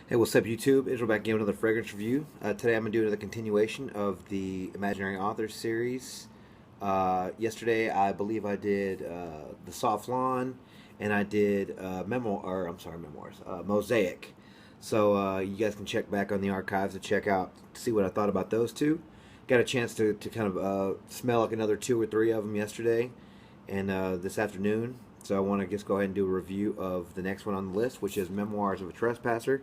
Hey, what's up, YouTube? Israel back again with another fragrance review. Today I'm going to do another continuation of the Imaginary Authors series. Yesterday, I believe I did the Soft Lawn, and I did Memoirs, Mosaic. So you guys can check back on the archives to check out, to see what I thought about those two. Got a chance to kind of smell like another two or three of them yesterday and this afternoon. So I want to just go ahead and do a review of the next one on the list, which is Memoirs of a Trespasser.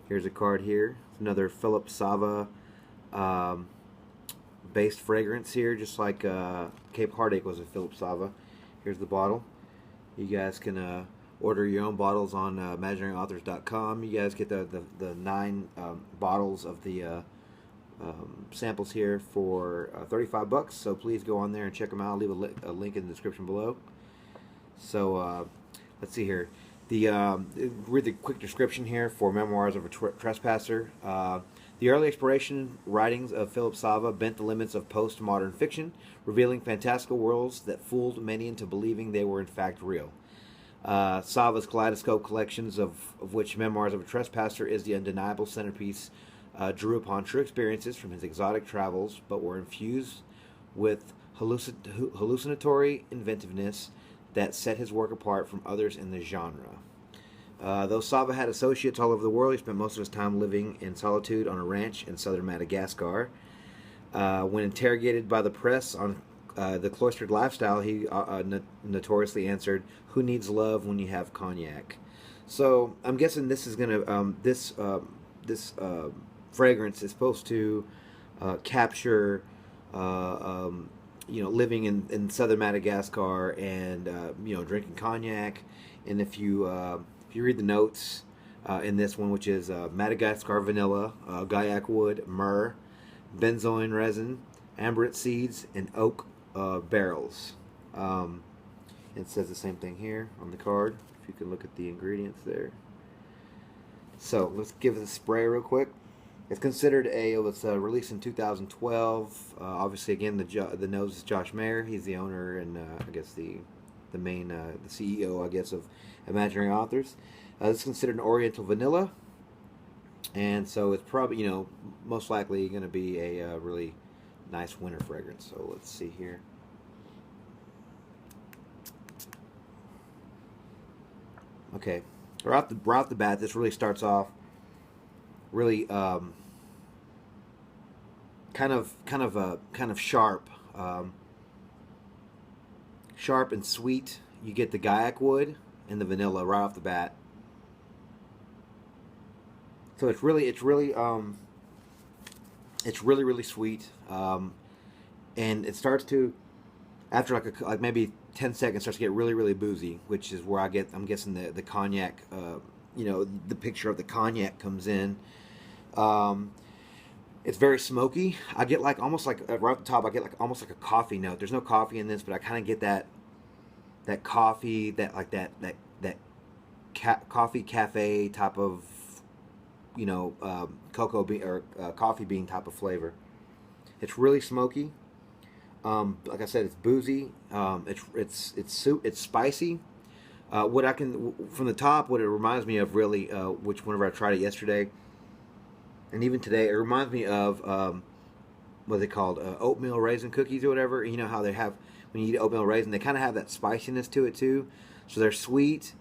Here's a card here. Another Philip Sava um, based fragrance here, just like Cape Heartache was a Philip Sava. Here's the bottle. You guys can order your own bottles on imaginaryauthors.com. You guys get the 9 bottles of the samples here for $35. So please go on there and check them out. I'll leave a link in the description below. So let's see here. Read the quick description here for Memoirs of a Trespasser. The early exploration writings of Philip Sava bent the limits of postmodern fiction, revealing fantastical worlds that fooled many into believing they were in fact real. Sava's kaleidoscope collections, of which Memoirs of a Trespasser is the undeniable centerpiece, drew upon true experiences from his exotic travels, but were infused with hallucinatory inventiveness that set his work apart from others in the genre. Though Sava had associates all over the world, he spent most of his time living in solitude on a ranch in southern Madagascar. When interrogated by the press on the cloistered lifestyle, he notoriously answered, "Who needs love when you have cognac?" So I'm guessing this is gonna this fragrance is supposed to capture living in southern Madagascar and drinking cognac. And if you read the notes in this one, which is Madagascar vanilla, guaiac wood, myrrh, benzoin resin, amberette seeds, and oak barrels. It says the same thing here on the card. If you can look at the ingredients there. So let's give it a spray real quick. It's considered it was released in 2012. Obviously, again, the nose is Josh Mayer. He's the owner and I guess the main the CEO, I guess, of Imaginary Authors. It's considered an Oriental vanilla, and so it's probably most likely going to be a really nice winter fragrance. So let's see here. Okay, right off the bat, this really starts off really kind of sharp, sharp and sweet. You get the guaiac wood and the vanilla right off the bat. So it's really really sweet, and it starts to, after like maybe 10 seconds, starts to get really boozy, which is where I'm guessing the cognac, the picture of the cognac comes in. It's very smoky. I get like almost like right off the top, I get like almost like a coffee note. There's no coffee in this, but I kind of get that coffee, that coffee cafe type of cocoa bean or coffee bean type of flavor. It's really smoky. Like I said, it's boozy. It's spicy. What I can from the top, what it reminds me of really, which whenever I tried it yesterday, and even today, it reminds me of what they called oatmeal raisin cookies or whatever. You know how they have when you eat oatmeal raisin, they kind of have that spiciness to it too. So they're sweet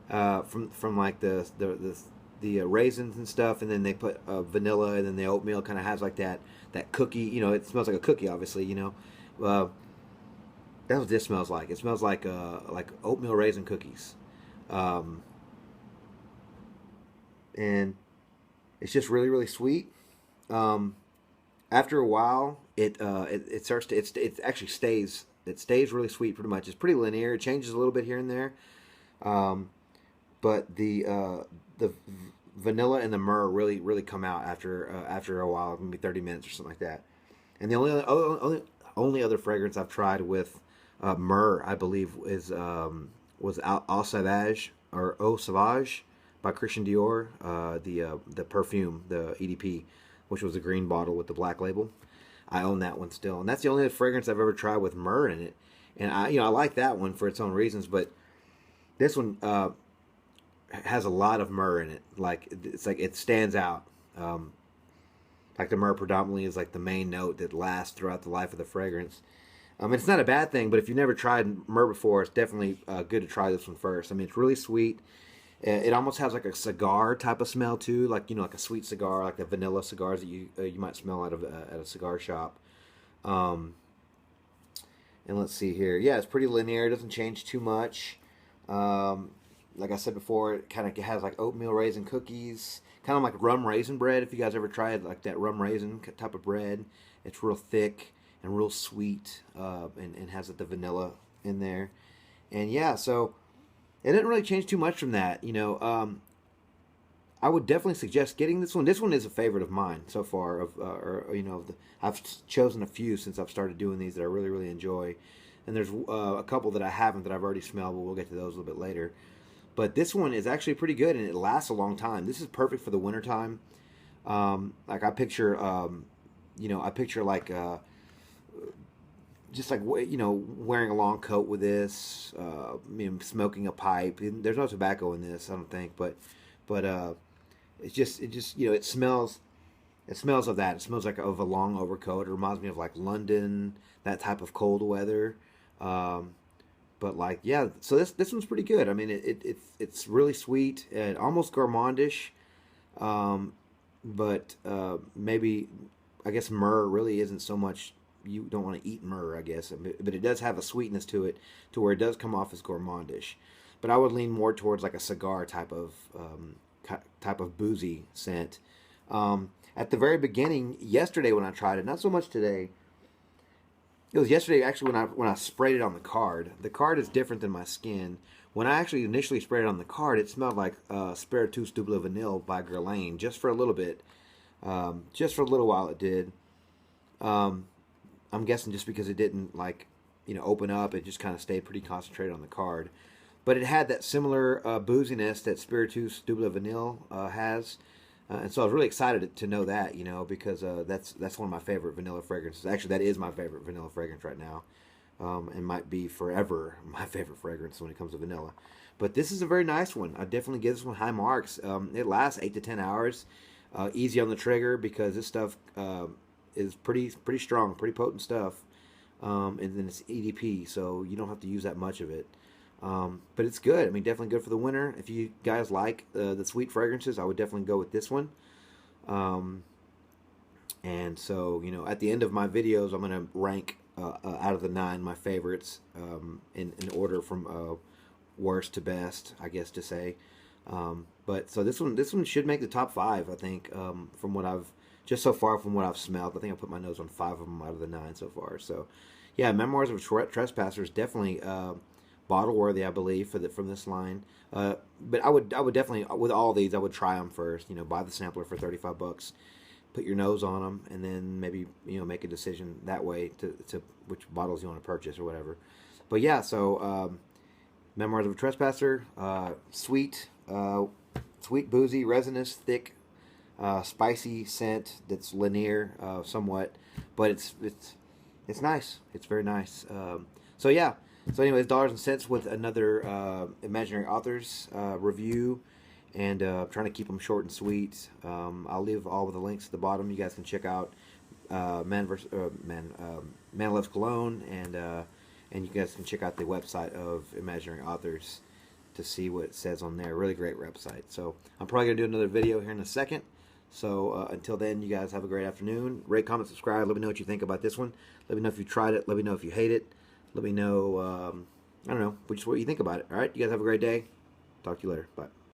from like the raisins and stuff, and then they put vanilla, and then the oatmeal kind of has like that cookie. It smells like a cookie, obviously. That's what this smells like. It smells like oatmeal raisin cookies, and it's just really sweet. After a while, it starts to it actually stays really sweet pretty much. It's pretty linear. It changes a little bit here and there, but the vanilla and the myrrh really come out after a while, maybe 30 minutes or something like that. And the only other fragrance I've tried with myrrh, I believe, was Au Sauvage or Eau Sauvage by Christian Dior, the perfume, the EDP, which was a green bottle with the black label. I own that one still, and that's the only fragrance I've ever tried with myrrh in it. And I like that one for its own reasons, but this one has a lot of myrrh in it. Like it's like it stands out. Like the myrrh predominantly is like the main note that lasts throughout the life of the fragrance. It's not a bad thing, but if you've never tried myrrh before, it's definitely good to try this one first. I mean, it's really sweet. It almost has like a cigar type of smell too, like like a sweet cigar, like the vanilla cigars that you might smell out of at a cigar shop. Um, and let's see here. Yeah, it's pretty linear. It doesn't change too much. Um, like I said before, it kind of has like oatmeal raisin cookies, kind of like rum raisin bread. If you guys ever tried like that rum raisin type of bread, it's real thick and real sweet, and has the vanilla in there. And yeah, so it didn't really change too much from that. I would definitely suggest getting this one. This one is a favorite of mine so far. I've chosen a few since I've started doing these that I really, really enjoy. And there's a couple that I haven't that I've already smelled, but we'll get to those a little bit later. But this one is actually pretty good, and it lasts a long time. This is perfect for the wintertime. Like I picture, like just like wearing a long coat with this, smoking a pipe. There's no tobacco in this, I don't think, but it just it smells of that. It smells like of a long overcoat. It reminds me of like London, that type of cold weather. But like yeah, so this one's pretty good. I mean it's really sweet and almost gourmandish, but maybe I guess myrrh really isn't so much. You don't want to eat myrrh, I guess, but it does have a sweetness to it, to where it does come off as gourmandish. But I would lean more towards like a cigar type of boozy scent. At the very beginning, yesterday when I tried it, not so much today. It was yesterday actually when I sprayed it on the card. The card is different than my skin. When I actually initially sprayed it on the card, it smelled like Spiritus Double Vanille by Guerlain, just for a little bit, just for a little while it did. I'm guessing just because it didn't open up, it just kind of stayed pretty concentrated on the card. But it had that similar booziness that Spiritus Double Vanille has. And so I was really excited to know that, because that's one of my favorite vanilla fragrances. Actually, that is my favorite vanilla fragrance right now, and might be forever my favorite fragrance when it comes to vanilla. But this is a very nice one. I definitely give this one high marks. It lasts 8 to 10 hours. Easy on the trigger because this stuff is pretty strong, pretty potent stuff. And then it's EDP, so you don't have to use that much of it. But it's good. I mean, definitely good for the winter. If you guys like the sweet fragrances, I would definitely go with this one. And so, at the end of my videos, I'm going to rank out of the 9 my favorites in order from worst to best, I guess to say. But so this one should make the top 5, I think, from what I've just so far from what I've smelled. I think I put my nose on 5 of them out of the 9 so far. So, yeah, Memoirs of a Trespasser is definitely bottle worthy, I believe, from this line. But I would definitely, with all these, I would try them first. Buy the sampler for $35, put your nose on them, and then maybe make a decision that way to which bottles you want to purchase or whatever. But yeah, so Memoirs of a Trespasser, sweet, boozy, resinous, thick, spicy scent that's linear somewhat, but it's nice. It's very nice. So yeah. So anyways, Dollars and Cents with another Imaginary Authors review, and trying to keep them short and sweet. I'll leave all of the links at the bottom. You guys can check out Man Loves Cologne, and you guys can check out the website of Imaginary Authors to see what it says on there. Really great website. So I'm probably going to do another video here in a second. So until then, you guys have a great afternoon. Rate, comment, subscribe. Let me know what you think about this one. Let me know if you tried it. Let me know if you hate it. Let me know, I don't know, what you think about it. All right, you guys have a great day. Talk to you later. Bye.